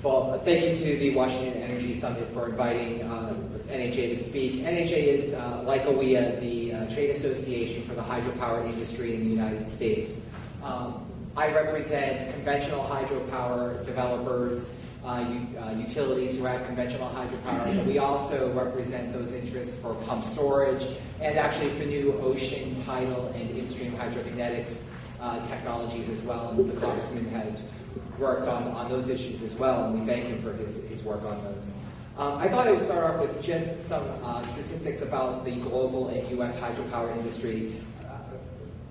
Well, thank you to the Washington Energy Summit for inviting NHA to speak. NHA is, like OEA, the trade association for the hydropower industry in the United States. I represent conventional hydropower developers, utilities who have conventional hydropower, but we also represent those interests for pump storage and actually for new ocean, tidal, and in-stream hydrokinetics technologies as well. And the Congressman has worked on those issues as well, and we thank him for his work on those. I thought I would start off with just some statistics about the global and U.S. hydropower industry.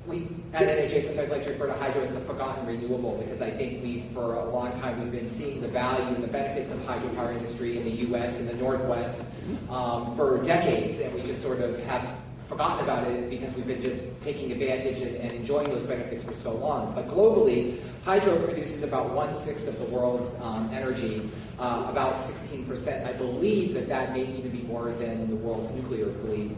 We at NHA sometimes like to refer to hydro as the forgotten renewable, because I think for a long time we've been seeing the value and the benefits of hydropower industry in the U.S. and the Northwest for decades, and we just sort of have forgotten about it because we've been just taking advantage and enjoying those benefits for so long. But globally, hydro produces about 1/6 of the world's energy, about 16%. I believe that may even be more than the world's nuclear fleet.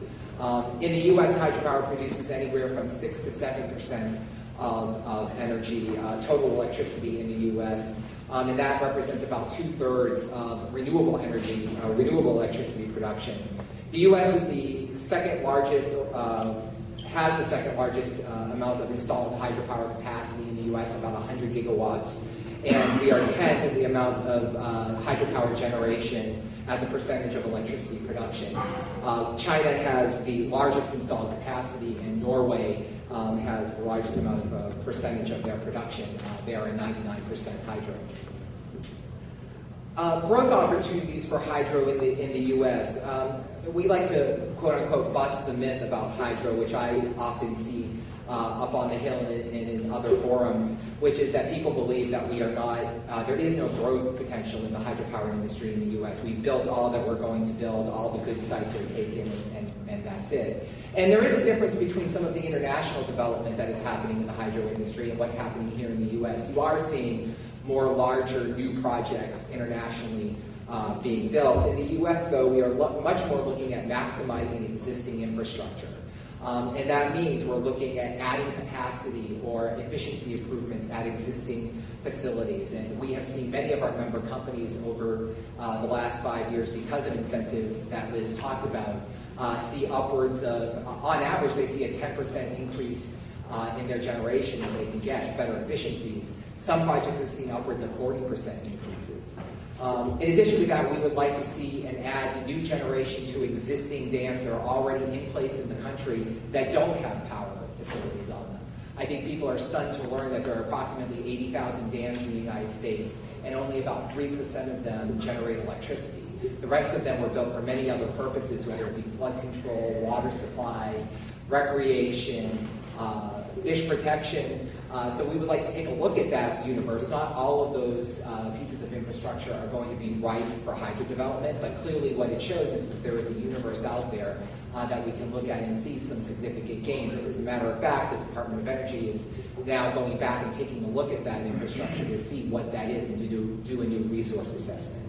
In the U.S., hydropower produces anywhere from 6 to 7% of energy, total electricity in the U.S., and that represents about 2/3 of renewable energy, renewable electricity production. The U.S. is the second largest, has the second largest amount of installed hydropower capacity in the U.S., about 100 gigawatts, and we are 10th in the amount of hydropower generation as a percentage of electricity production. China has the largest installed capacity, and Norway has the largest amount of percentage of their production. They are at 99% hydro. Growth opportunities for hydro in the U.S. We like to, quote-unquote, bust the myth about hydro, which I often see up on the Hill and in other forums, which is that people believe that we are not, there is no growth potential in the hydropower industry in the U.S. We've built all that we're going to build, all the good sites are taken, and that's it. And there is a difference between some of the international development that is happening in the hydro industry and what's happening here in the U.S. You are seeing more larger new projects internationally being built. In the U.S., though, we are much more looking at maximizing existing infrastructure. And that means we're looking at adding capacity or efficiency improvements at existing facilities. And we have seen many of our member companies over the last 5 years, because of incentives that Liz talked about, see upwards of, on average, they see a 10% increase in their generation that they can get, better efficiencies. Some projects have seen upwards of 40% increases. In addition to that, we would like to see and add new generation to existing dams that are already in place in the country that don't have power facilities on them. I think people are stunned to learn that there are approximately 80,000 dams in the United States, and only about 3% of them generate electricity. The rest of them were built for many other purposes, whether it be flood control, water supply, recreation, fish protection. So we would like to take a look at that universe. Not all of those pieces of infrastructure are going to be right for hydro development, but clearly what it shows is that there is a universe out there that we can look at and see some significant gains. And as a matter of fact, the Department of Energy is now going back and taking a look at that infrastructure to see what that is and to do a new resource assessment.